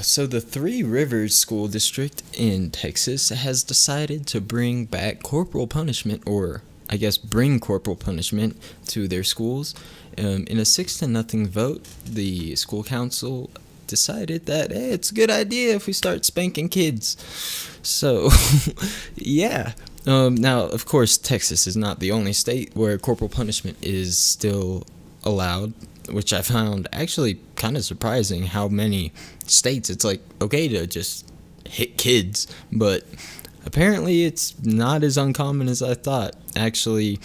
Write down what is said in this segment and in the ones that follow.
So the Three Rivers School District in Texas has decided to bring back corporal punishment, or I guess bring corporal punishment to their schools. In a 6-0 vote, the school council decided that hey, it's a good idea if we start spanking kids. So, yeah. Now, of course, Texas is not the only state where corporal punishment is still allowed, which I found actually kind of surprising how many states it's like okay to just hit kids, but apparently it's not as uncommon as I thought. Actually,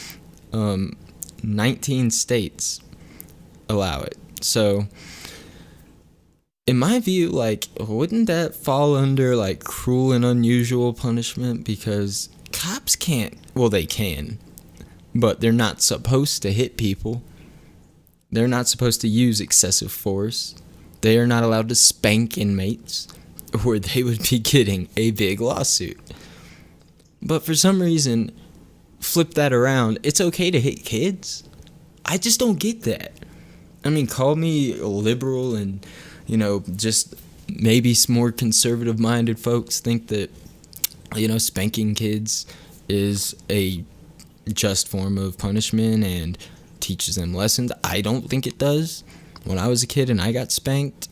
19 states allow it. So, in my view, like, wouldn't that fall under like cruel and unusual punishment? Because cops can't, well, they can, but they're not supposed to hit people. They're not supposed to use excessive force. They are not allowed to spank inmates, or they would be getting a big lawsuit. But for some reason, flip that around. It's okay to hit kids. I just don't get that. I mean, call me a liberal and, just maybe some more conservative-minded folks think that, spanking kids is a just form of punishment and teaches them lessons. I don't think it does. When I was a kid and I got spanked,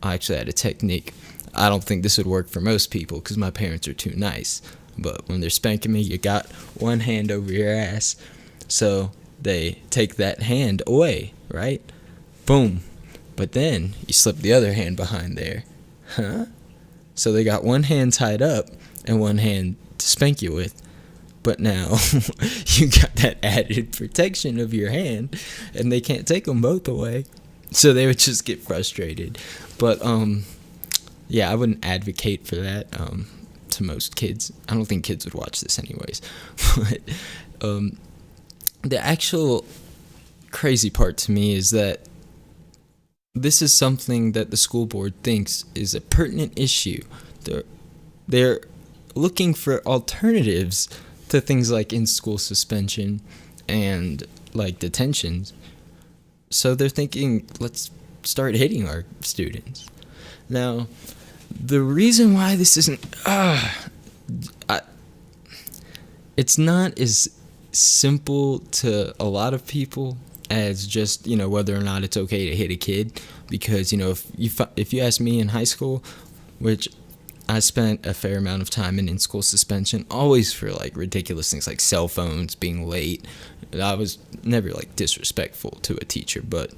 I actually had a technique. I don't think this would work for most people because my parents are too nice. But when they're spanking me, you got one hand over your ass. So they take that hand away, right? Boom. But then you slip the other hand behind there. Huh? So they got one hand tied up and one hand to spank you with. But now you got that added protection of your hand, and they can't take them both away. So they would just get frustrated. But, yeah, I wouldn't advocate for that to most kids. I don't think kids would watch this anyways. But the actual crazy part to me is that this is something that the school board thinks is a pertinent issue. They're looking for alternatives to things like in-school suspension and like detentions. So they're thinking, let's start hitting our students. Now, the reason why this isn't, it's not as simple to a lot of people as just, whether or not it's okay to hit a kid. Because, if you ask me in high school, which I spent a fair amount of time in school suspension, always for like ridiculous things like cell phones, being late. I was never like disrespectful to a teacher, but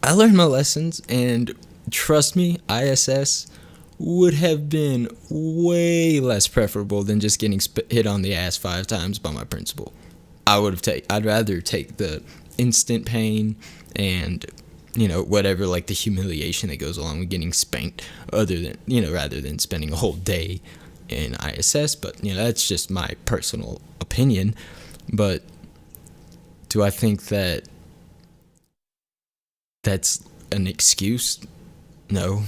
I learned my lessons, and trust me, ISS would have been way less preferable than just getting hit on the ass 5 times by my principal. I'd rather take the instant pain and whatever, like the humiliation that goes along with getting spanked, rather than spending a whole day in ISS. But, that's just my personal opinion. But do I think that that's an excuse? No.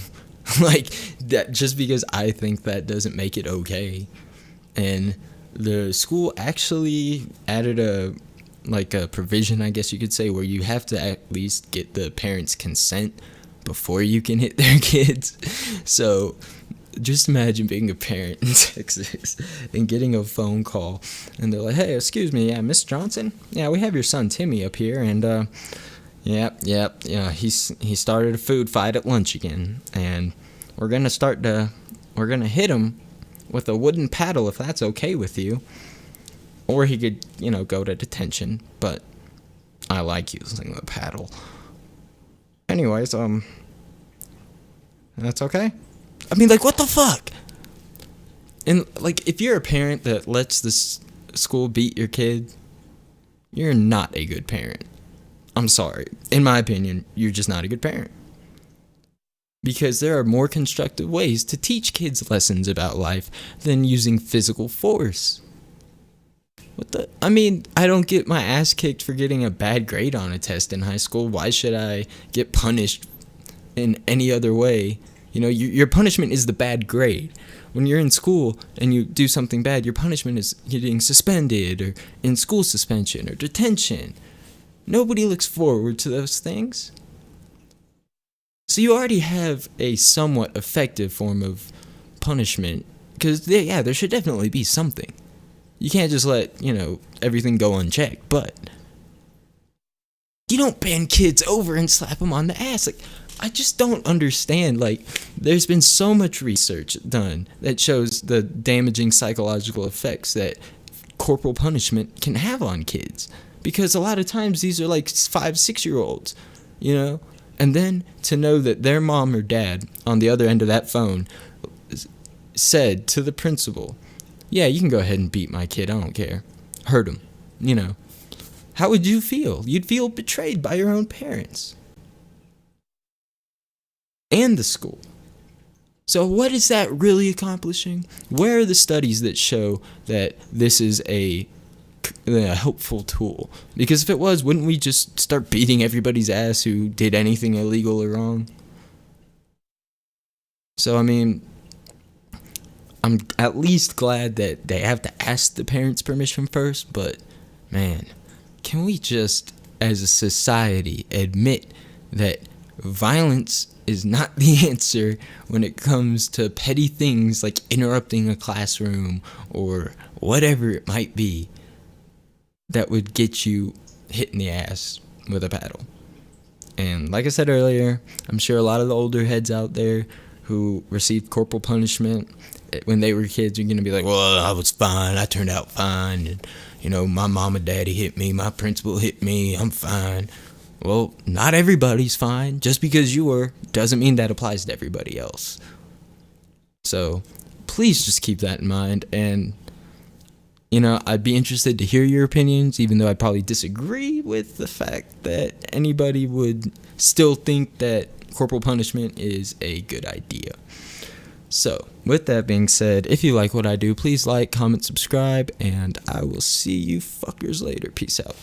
Like, that just because I think that doesn't make it okay. And the school actually added a provision, I guess you could say, where you have to at least get the parents' consent before you can hit their kids. So just imagine being a parent in Texas and getting a phone call, and they're like, hey, excuse me, yeah, Miss Johnson? Yeah, we have your son Timmy up here, and he started a food fight at lunch again, and we're gonna hit him with a wooden paddle if that's okay with you. Or he could, go to detention, but I like using the paddle. Anyways, that's okay? I mean, like, what the fuck? And, like, if you're a parent that lets this school beat your kid, you're not a good parent. I'm sorry. In my opinion, you're just not a good parent. Because there are more constructive ways to teach kids lessons about life than using physical force. I don't get my ass kicked for getting a bad grade on a test in high school. Why should I get punished in any other way? Your punishment is the bad grade. When you're in school and you do something bad, your punishment is getting suspended or in school suspension or detention. Nobody looks forward to those things. So you already have a somewhat effective form of punishment, because there should definitely be something. You can't just let, everything go unchecked, but you don't bend kids over and slap them on the ass. Like, I just don't understand. Like, there's been so much research done that shows the damaging psychological effects that corporal punishment can have on kids. Because a lot of times these are like 5-6-year-olds, And then to know that their mom or dad on the other end of that phone said to the principal, yeah, you can go ahead and beat my kid, I don't care. Hurt him, How would you feel? You'd feel betrayed by your own parents. And the school. So what is that really accomplishing? Where are the studies that show that this is a helpful tool? Because if it was, wouldn't we just start beating everybody's ass who did anything illegal or wrong? So, I'm at least glad that they have to ask the parents' permission first, but man, can we just, as a society, admit that violence is not the answer when it comes to petty things like interrupting a classroom or whatever it might be that would get you hit in the ass with a paddle. And like I said earlier, I'm sure a lot of the older heads out there who received corporal punishment when they were kids are going to be like, well, I was fine, I turned out fine, and my mom and daddy hit me, my principal hit me, I'm fine. Well, not everybody's fine. Just because you were doesn't mean that applies to everybody else. So please just keep that in mind. And, I'd be interested to hear your opinions, even though I probably disagree with the fact that anybody would still think that corporal punishment is a good idea. So, with that being said, if you like what I do, please like, comment, subscribe, and I will see you fuckers later. Peace out.